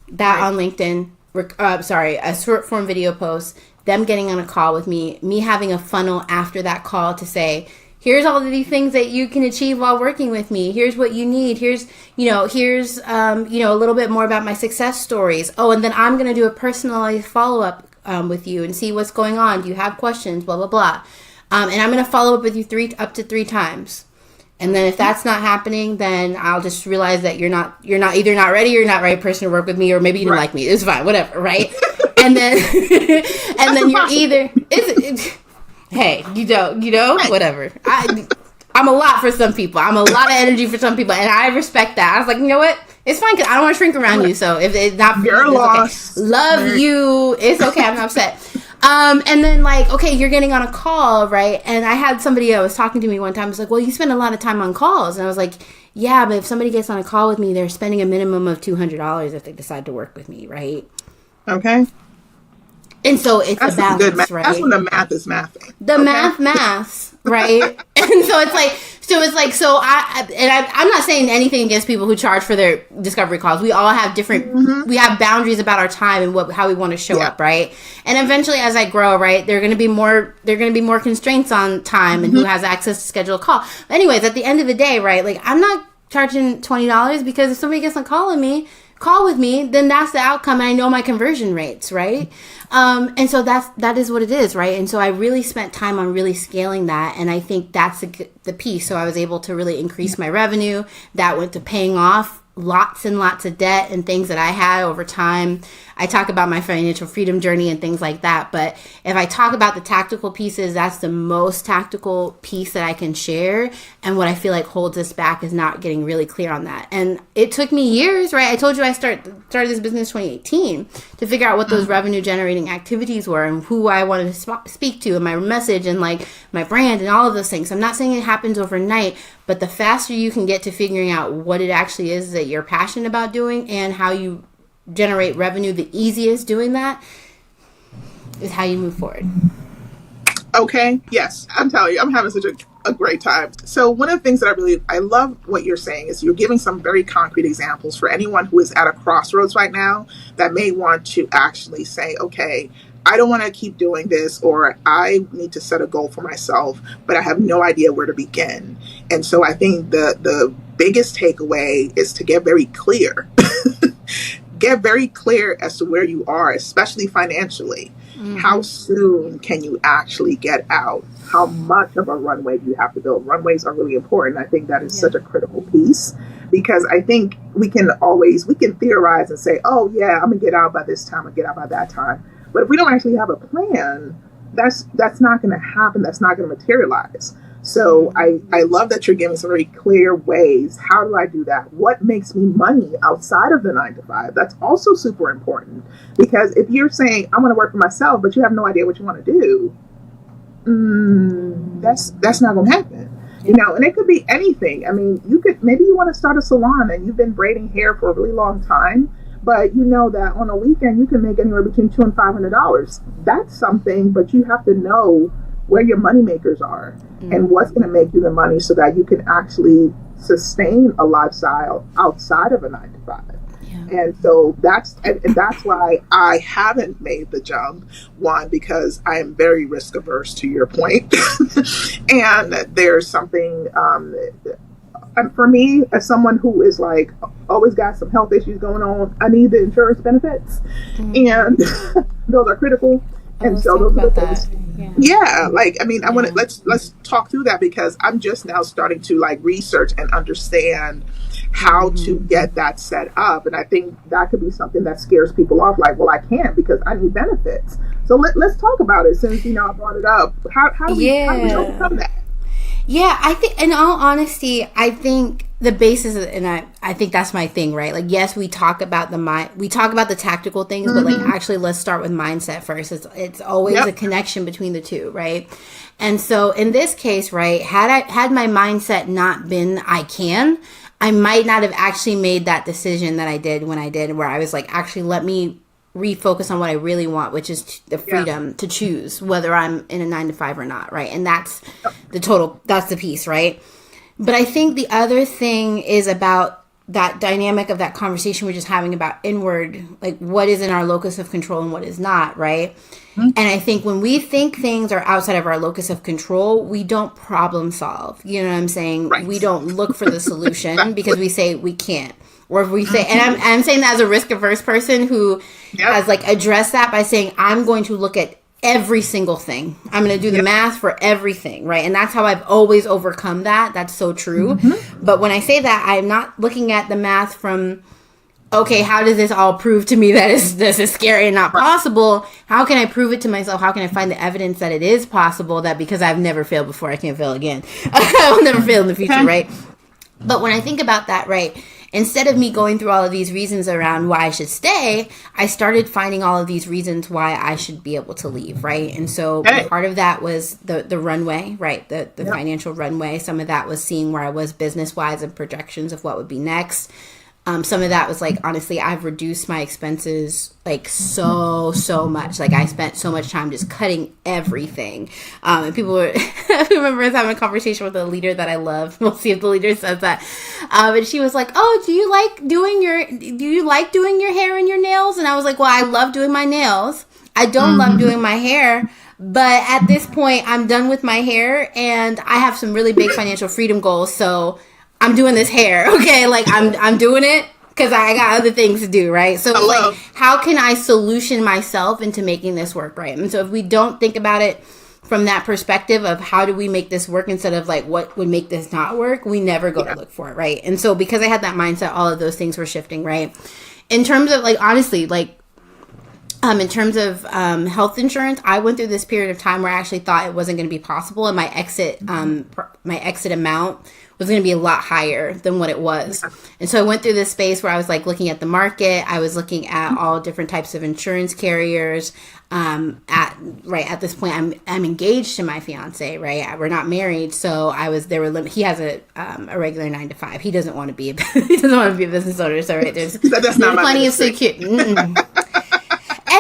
That on LinkedIn, a short form video post, them getting on a call with me having a funnel after that call to say, here's all of these things that you can achieve while working with me. Here's what you need. Here's a little bit more about my success stories. Oh, and then I'm going to do a personalized follow-up with you and see what's going on. Do you have questions? Blah, blah, blah. And I'm going to follow up with you up to 3 times. And then if that's not happening, then I'll just realize that you're not either not ready or you're not the right person to work with me, or maybe you didn't like me. It's fine, whatever, right? And then you're either hey, whatever. I'm a lot for some people. I'm a lot of energy for some people, and I respect that. I was like, you know what? It's fine because I don't want to shrink around you. So if it's not for you, it's lost. Okay. Love you. It's okay. I'm not upset. And then okay, you're getting on a call, right? And I had somebody that was talking to me one time. Was like, well, you spend a lot of time on calls, and I was like, yeah, but if somebody gets on a call with me, they're spending a minimum of $200 if they decide to work with me, right? Okay. And so it's a balance, right? That's when the math is mathing. The math, right? And so I'm not saying anything against people who charge for their discovery calls. We all have different, we have boundaries about our time and how we want to show up, right? And eventually as I grow, right, there are going to be more constraints on time and who has access to schedule a call. But anyways, at the end of the day, right, I'm not charging $20 because if somebody gets on call with me, then that's the outcome, and I know my conversion rates, right? And so that is what it is, right? And so I really spent time on really scaling that, and I think that's the piece. So I was able to really increase my revenue. That went to paying off lots and lots of debt and things that I had over time. I talk about my financial freedom journey and things like that. But if I talk about the tactical pieces, that's the most tactical piece that I can share. And what I feel like holds us back is not getting really clear on that. And it took me years, right? I told you I started this business in 2018 to figure out what those revenue generating activities were and who I wanted to speak to and my message and my brand and all of those things. So I'm not saying it happens overnight, but the faster you can get to figuring out what it actually is that you're passionate about doing and how you generate revenue, the easiest doing that is how you move forward. Okay. Yes. I'm telling you, I'm having such a great time. So one of the things that I love what you're saying is you're giving some very concrete examples for anyone who is at a crossroads right now that may want to actually say, okay, I don't want to keep doing this, or I need to set a goal for myself, but I have no idea where to begin. And so I think the biggest takeaway is to get very clear. Get very clear as to where you are, especially financially. Mm-hmm. How soon can you actually get out? How much of a runway do you have to build? Runways are really important. I think that is such a critical piece, because I think we can theorize and say, oh yeah, I'm gonna get out by this time, I'll get out by that time. But if we don't actually have a plan, that's not going to happen. That's not going to materialize. So I love that you're giving some very clear ways. How do I do that? What makes me money outside of the 9 to 5? That's also super important, because if you're saying I want to work for myself, but you have no idea what you want to do, that's not going to happen. You know, and it could be anything. I mean, maybe you want to start a salon and you've been braiding hair for a really long time, but you know that on a weekend you can make anywhere between $200 and $500. That's something, but you have to know where your money makers are and what's going to make you the money so that you can actually sustain a lifestyle outside of a 9 to 5. Yeah. And so that's why I haven't made the jump. One, because I am very risk averse, to your point. And there's something, for me, as someone who is always got some health issues going on, I need the insurance benefits, and those are critical. And so those are the things. I want to let's talk through that, because I'm just now starting to research and understand how to get that set up, and I think that could be something that scares people off. Well, I can't because I need benefits. So let's talk about it, since I brought it up. How do we overcome that? Yeah, I think, in all honesty, I think the basis, and I think that's my thing, right? Yes, we talk about the tactical things, but actually let's start with mindset first. It's always a connection between the two, right? And so in this case, right, had my mindset not been I might not have actually made that decision that I did when I did, where I was actually let me refocus on what I really want, which is the freedom to choose whether I'm in a 9 to 5 or not, right? And that's that's the piece, right? But I think the other thing is about that dynamic of that conversation we're just having about inward, like what is in our locus of control and what is not, right? And I think when we think things are outside of our locus of control, we don't problem solve. You know what I'm saying? Right. We don't look for the solution because we say we can't. Or if we say, and I'm saying that as a risk-averse person who has like addressed that by saying, I'm going to look at every single thing. I'm going to do the math for everything, right? And that's how I've always overcome that. That's so true. But when I say that, I'm not looking at the math from, okay, how does this all prove to me that this is scary and not possible? How can I prove it to myself? How can I find the evidence that it is possible, that because I've never failed before, I can't fail again. I will never fail in the future, right? But when I think about that, right, instead of me going through all of these reasons around why I should stay, I started finding all of these reasons why I should be able to leave, right? And so part of that was the runway, right? The financial runway. Some of that was seeing where I was business-wise and projections of what would be next. Some of that was like, honestly, I've reduced my expenses like so much. Like I spent so much time just cutting everything. And people were, I remember I was having a conversation with a leader that I love. We'll see if the leader says that. And she was like, oh, do you like doing your hair and your nails? And I was like, well, I love doing my nails. I don't love doing my hair. But at this point, I'm done with my hair and I have some really big financial freedom goals. So I'm doing this hair, okay? Like, I'm doing it because I got other things to do, right? So, like, how can I solution myself into making this work, right? And so if we don't think about it from that perspective of how do we make this work instead of, like, what would make this not work, we never go to look for it, right? And so because I had that mindset, all of those things were shifting, right? In terms of, like, honestly, like, in terms of health insurance, I went through this period of time where I actually thought it wasn't going to be possible, and my exit amount was going to be a lot higher than what it was. And so I went through this space where I was like looking at the market. I was looking at all different types of insurance carriers. At this point, I'm engaged to my fiance, right? We're not married. So he has a regular 9 to 5. He doesn't want to be a business owner. So right, there's plenty of security.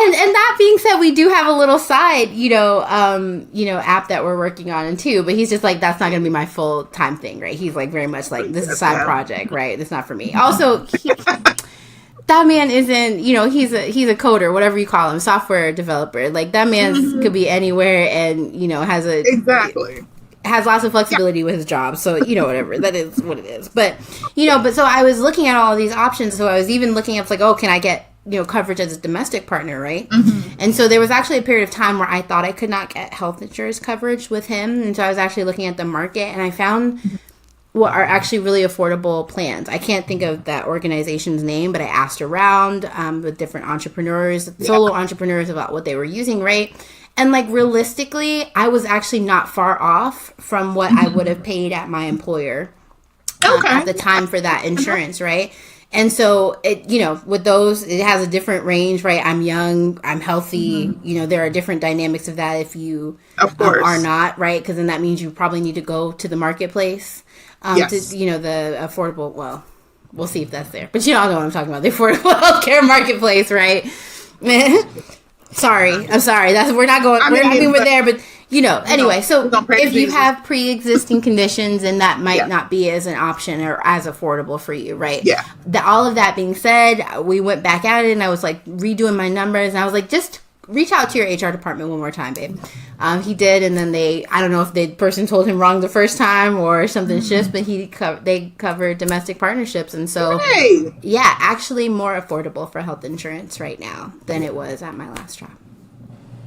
And that being said, we do have a little side, app that we're working on too. But he's just like, that's not going to be my full time thing, right? He's like very much like, this is a side project, right? That's not for me. Also, that man isn't, he's a coder, whatever you call him, software developer. Like that man could be anywhere and has lots of flexibility with his job. So, whatever, that is what it is. But so I was looking at all of these options. So I was even looking up like, oh, can I get coverage as a domestic partner, right? And so there was actually a period of time where I thought I could not get health insurance coverage with him. And so I was actually looking at the market and I found what are actually really affordable plans. I can't think of that organization's name, but I asked around with different entrepreneurs, solo entrepreneurs about what they were using, right? And like realistically, I was actually not far off from what I would have paid at my employer at the time for that insurance, right? And so, with those, it has a different range, right? I'm young, I'm healthy. There are different dynamics of that if you are not, right? Because then that means you probably need to go to the marketplace to, the affordable, well, we'll see if that's there. But you all know what I'm talking about, the affordable healthcare marketplace, right? I'm sorry. We're not going, we're there, but anyway, so if you have pre-existing conditions, then that might not be as an option or as affordable for you, right? Yeah. All of that being said, we went back at it and I was like redoing my numbers and I was like, just reach out to your HR department one more time, babe. He did, and then I don't know if the person told him wrong the first time or something shifts, but they cover domestic partnerships, and so actually more affordable for health insurance right now than it was at my last job.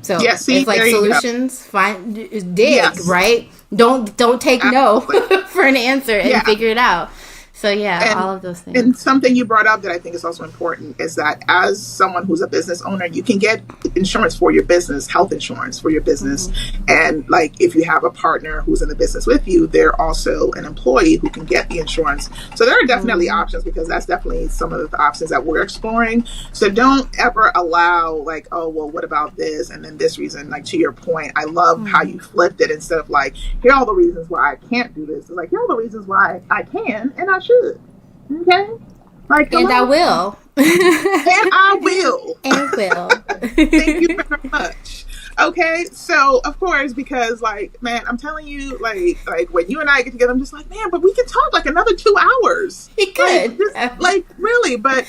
So it's like solutions, right? Don't take no for an answer and figure it out. So all of those things. And something you brought up that I think is also important is that as someone who's a business owner, you can get insurance for your business, health insurance for your business. And like if you have a partner who's in the business with you, they're also an employee who can get the insurance. So there are definitely options, because that's definitely some of the options that we're exploring. So don't ever allow like, oh, well, what about this? And then this reason, like to your point, I love how you flipped it. Instead of like, here are all the reasons why I can't do this. It's like, here are the reasons why I can and I should. Okay? Like, and I will. And I will. And will. Thank you very much. Okay, so of course, because like, man, I'm telling you, like when you and I get together, I'm just like, man, but we can talk like another 2 hours. We could, like really, but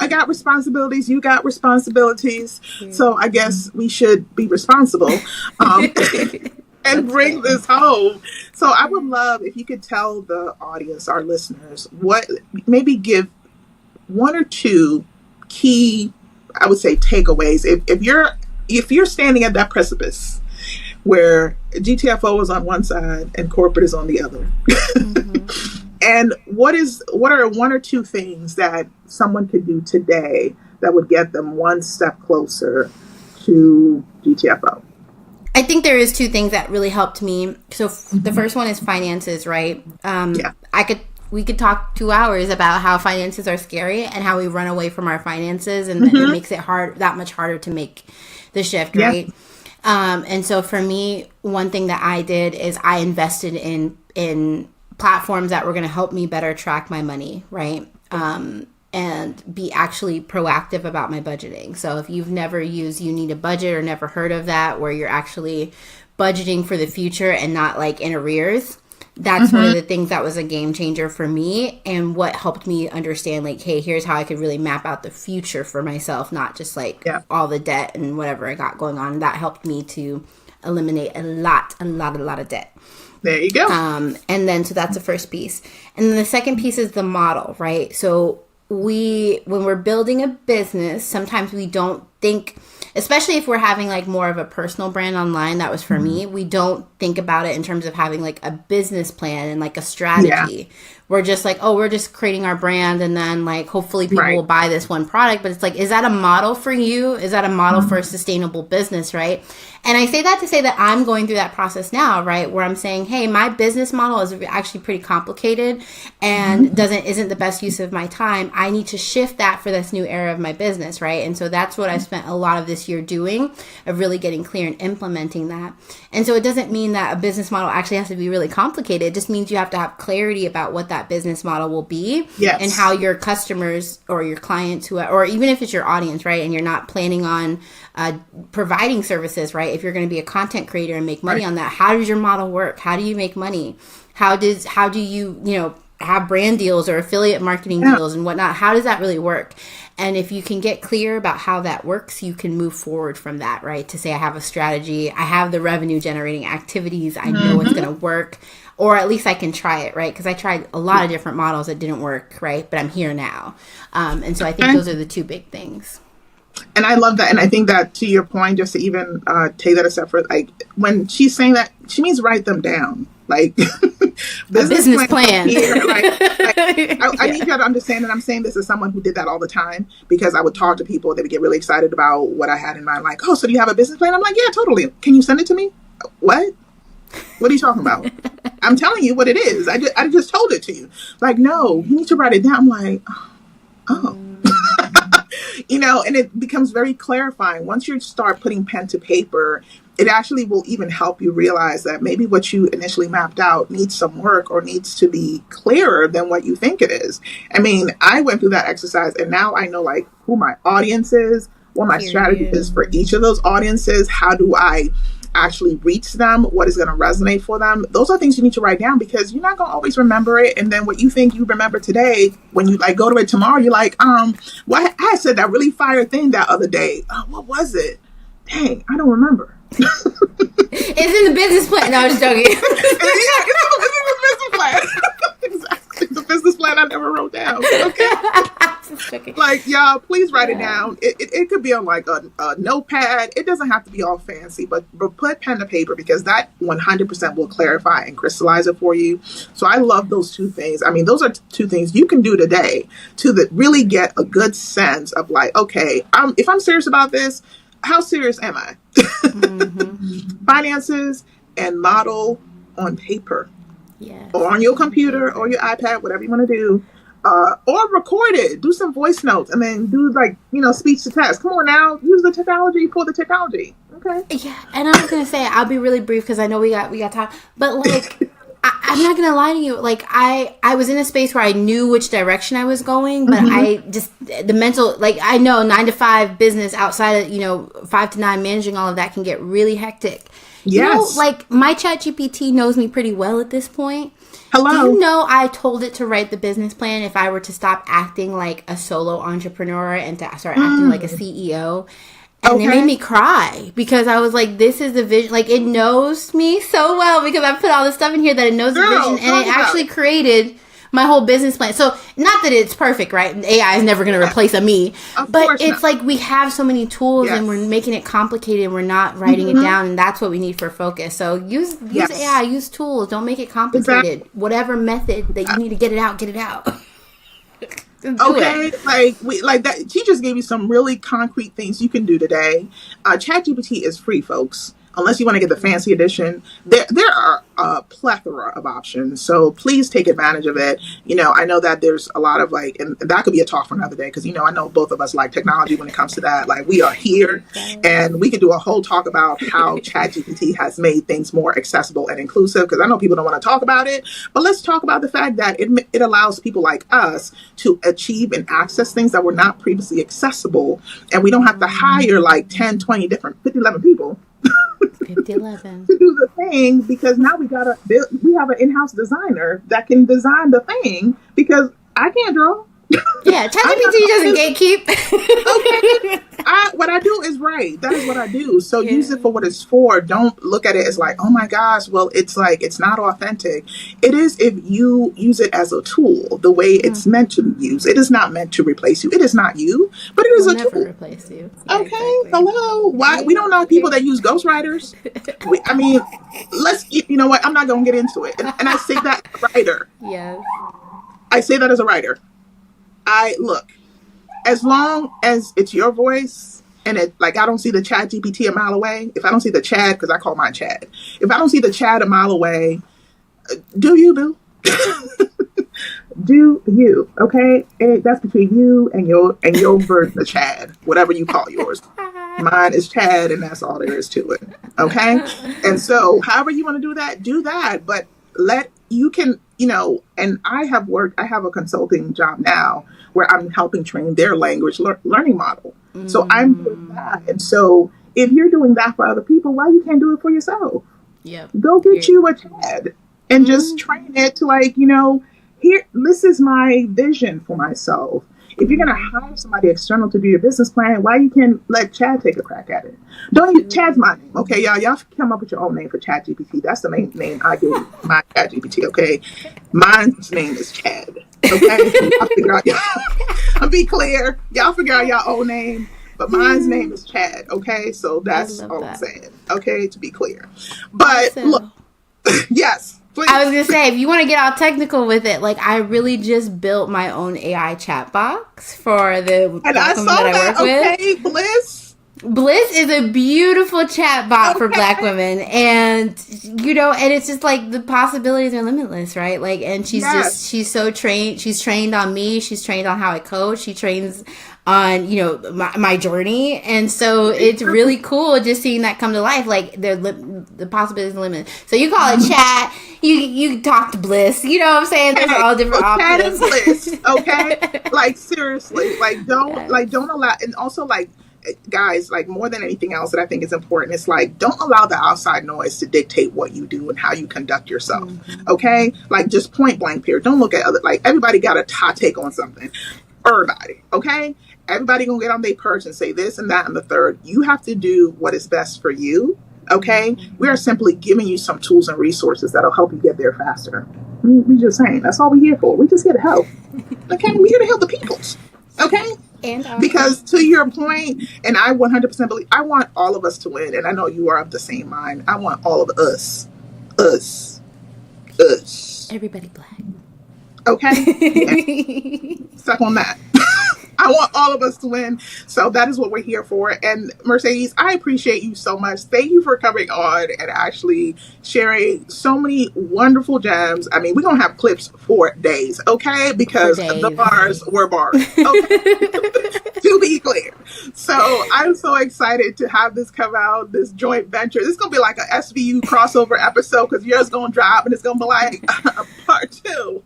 I got responsibilities, you got responsibilities, so I guess we should be responsible, and bring this home. So I would love if you could tell the audience, our listeners, maybe give one or two key, I would say, takeaways. If you're standing at that precipice where GTFO is on one side and corporate is on the other, and what are one or two things that someone could do today that would get them one step closer to GTFO? I think there is two things that really helped me. So the first one is finances, right? We could talk 2 hours about how finances are scary and how we run away from our finances, and then it makes it that much harder to make the shift, right? And so for me, one thing that I did is I invested in platforms that were going to help me better track my money, right? And be actually proactive about my budgeting. So if you've never used You Need a Budget or never heard of that, where you're actually budgeting for the future and not like in arrears, that's one of the things that was a game changer for me, and what helped me understand, like, hey, here's how I could really map out the future for myself, not just like all the debt and whatever I got going on. That helped me to eliminate a lot of debt. There you go. And then, so that's the first piece. And then the second piece is the model, right? So when we're building a business, sometimes we don't think, especially if we're having like more of a personal brand online, that was for me, we don't think about it in terms of having like a business plan and like a strategy. We're just like, oh, we're just creating our brand, and then like hopefully people will buy this one product. But it's like, is that a model for you? Is that a model for a sustainable business, right? And I say that to say that I'm going through that process now, right? Where I'm saying, hey, my business model is actually pretty complicated and isn't the best use of my time. I need to shift that for this new era of my business, right? And so that's what I've spent a lot of this year doing, of really getting clear and implementing that. And so it doesn't mean that a business model actually has to be really complicated. It just means you have to have clarity about what that business model will be, and how your customers or your clients, or even if it's your audience, right? And you're not planning on providing services, right? If you're going to be a content creator and make money on that, how does your model work? How do you make money? How do you have brand deals or affiliate marketing deals and whatnot? How does that really work? And if you can get clear about how that works, you can move forward from that, right? To say, I have a strategy, I have the revenue generating activities, I know it's going to work, or at least I can try it, right? Because I tried a lot of different models that didn't work, right? But I'm here now. And so I think those are the two big things. And I love that. And I think that, to your point, just to even take that a step further, like when she's saying that, she means write them down. Like business plan. I need you to understand that I'm saying this as someone who did that all the time, because I would talk to people, they would get really excited about what I had in mind. Like, oh, so do you have a business plan? I'm like, yeah, totally. Can you send it to me? What are you talking about? I'm telling you what it is. I just told it to you. Like, no, you need to write it down. I'm like, oh. And it becomes very clarifying. Once you start putting pen to paper, it actually will even help you realize that maybe what you initially mapped out needs some work or needs to be clearer than what you think it is. I mean, I went through that exercise, and now I know like who my audience is, what my strategy is for each of those audiences. How do I actually reach them? What is going to resonate for them? Those are things you need to write down, because you're not going to always remember it. And then what you think you remember today, when you like go to it tomorrow, you're like, well, I said that really fire thing that other day. What was it? Dang, I don't remember. It's in the business plan. No, I'm just joking. It's in the business plan. Exactly. The business plan I never wrote down. Okay. Like, y'all, please write it down. It could be on like a notepad. It doesn't have to be all fancy, but put pen to paper, because that 100% will clarify and crystallize it for you. So I love those two things. I mean, those are two things you can do today to really get a good sense of like, okay, if I'm serious about this, how serious am I? Finances and model on paper, or on your computer or your iPad, whatever you want to do, or record it, do some voice notes, and then do like, speech to text. Come on now, use the technology for the technology. Okay. Yeah, and I was gonna say, I'll be really brief because I know we got time, but like. I'm not gonna lie to you. Like I was in a space where I knew which direction I was going, but I just the mental, like I know 9 to 5 business outside of 5 to 9 managing all of that can get really hectic. Yes. Like my chat GPT knows me pretty well at this point. Hello. Do you know I told it to write the business plan if I were to stop acting like a solo entrepreneur and to start acting like a CEO? And it made me cry because I was like, this is the vision. Like, it knows me so well because I put all this stuff in here that it knows the vision. And it actually created my whole business plan. So, not that it's perfect, right? AI is never going to replace a me. But it's like we have so many tools and we're making it complicated and we're not writing it down. And that's what we need for focus. So, use AI, use tools. Don't make it complicated. Exactly. Whatever method that you need to get it out, get it out. Okay, like that. She just gave you some really concrete things you can do today. ChatGPT is free, folks. Unless you want to get the fancy edition, there are a plethora of options. So please take advantage of it. I know that there's a lot of and that could be a talk for another day because I know both of us like technology when it comes to that. Like we are here, and we could do a whole talk about how ChatGPT has made things more accessible and inclusive. Because I know people don't want to talk about it, but let's talk about the fact that it allows people like us to achieve and access things that were not previously accessible, and we don't have to hire 10, 20 different 50, 11 people. 50-11 to do the thing, because now we have an in-house designer that can design the thing because I can't draw. Yeah, ChatGPT doesn't gatekeep. Okay. What I do is right. That is what I do. So use it for what it's for. Don't look at it as oh my gosh, well, it's it's not authentic. It is if you use it as a tool, the way it's meant to be used. It is not meant to replace you. It is not you, but it is a tool. Never replace you. Yeah, okay, exactly. Hello. Why we don't know people that use ghostwriters? You know what? I'm not going to get into it. And I say that as a writer. Yes. I say that as a writer. Look, as long as it's your voice and it I don't see the Chat GPT a mile away. If I don't see the Chad, because I call mine Chad. If I don't see the Chad a mile away, do you, boo? Do you, okay? That's between you and your version of Chad, whatever you call yours. Mine is Chad, and that's all there is to it, okay? And so however you want to do that, but you can, and I have a consulting job now where I'm helping train their language learning model. So I'm doing that. And so if you're doing that for other people, why you can't do it for yourself? Yeah. Go get you a Chad and just train it to here, this is my vision for myself. If you're going to hire somebody external to do your business plan, why you can't let Chad take a crack at it? Chad's my name, okay, y'all? Y'all come up with your own name for Chat GPT. That's the main name I give my Chat GPT, okay? Mine's name is Chad, okay? So y'all figure out I'll be clear. Y'all figure out your own name, but mine's name is Chad, okay? So that's all I'm saying, okay? To be clear. But look, yes. Please. I was going to say, if you want to get all technical with it, I really just built my own AI chat box for the Black women that I work with. Bliss. Bliss is a beautiful chat bot for Black women. And, and it's just the possibilities are limitless, right? And she's so trained. She's trained on me. She's trained on how I coach. She trains on, my journey. And so it's really cool just seeing that come to life. The possibilities are limited. So you call it chat. You talk to Bliss. You know what I'm saying? There's all different options. Chat and Bliss, okay? Seriously. Don't allow, and also guys, more than anything else that I think is important, it's don't allow the outside noise to dictate what you do and how you conduct yourself. Okay? Just point blank period. Don't look at other, everybody got a hot take on something. Everybody, okay? Everybody gonna get on their perch and say this and that and the third. You have to do what is best for you, okay? We are simply giving you some tools and resources that'll help you get there faster. We just saying, that's all we're here for. We're just here to help, okay? We're here to help the peoples, okay? Because to your point, and I 100% believe, I want all of us to win, and I know you are of the same mind. I want all of us. Everybody Black. Okay? Yeah. Stuck on that. I I want all of us to win. So that is what we're here for. And Mercedes, I appreciate you so much. Thank you for coming on and actually sharing so many wonderful gems. I mean, we're going to have clips for days, okay? Because the bars were bars, okay? To be clear. So I'm so excited to have this come out, this joint venture. This is going to be like an SVU crossover episode because yours going to drop and it's going to be like part 2.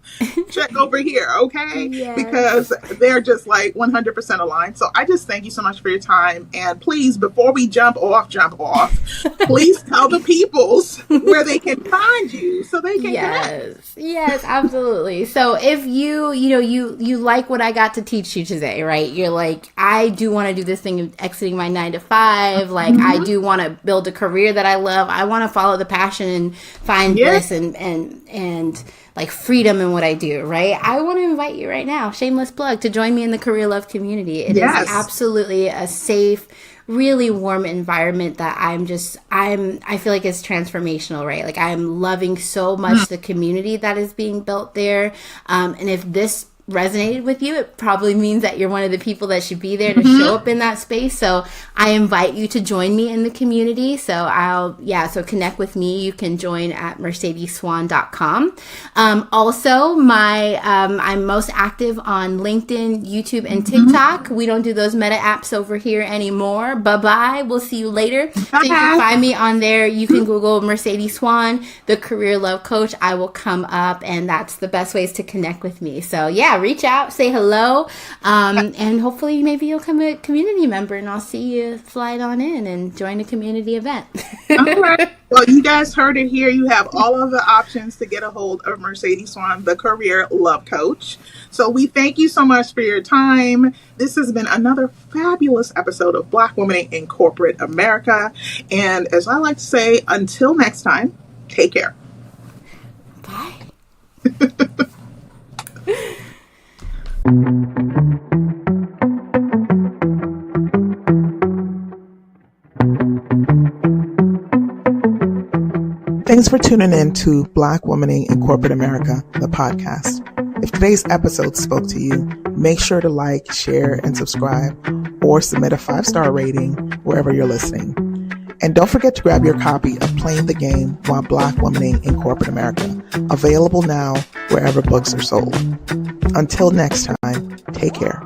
Check over here, okay? Yes. Because they're just like 100% aligned. So I just thank you so much for your time. And please, before we jump off, please tell the peoples where they can find you so they can connect. Yes, absolutely. So if you like what I got to teach you today, right? You're like, I do want to do this thing of exiting my 9 to 5. Like, I do want to build a career that I love. I want to follow the passion and find bliss and like freedom in what I do, right? I want to invite you right now, shameless plug, to join me in the Career Love community. It is absolutely a safe, really warm environment that I feel like it's transformational, right? Like, I'm loving so much the community that is being built there. And if this resonated with you, it probably means that you're one of the people that should be there to show up in that space. So I invite you to join me in the community. So so connect with me. You can join at mercedesswan.com. Also, I'm most active on LinkedIn, YouTube, and TikTok. We don't do those meta apps over here anymore. Bye-bye. We'll see you later. So you can find me on there. You can Google Mercedes Swan, the Career Love Coach. I will come up, and that's the best ways to connect with me. So reach out, say hello, and hopefully maybe you'll become a community member and I'll see you slide on in and join a community event. All right. Well, you guys heard it here. You have all of the options to get a hold of Mercedes Swan, the Career Love Coach. So we thank you so much for your time. This has been another fabulous episode of Black Women in Corporate America. And as I like to say, until next time, take care. Bye. Thanks for tuning in to Black Womaning in Corporate America, the podcast. If today's episode spoke to you, make sure to like, share, and subscribe, or submit a 5-star rating wherever you're listening. And don't forget to grab your copy of Playing the Game While Black Womaning in Corporate America, available now wherever books are sold. Until next time, take care.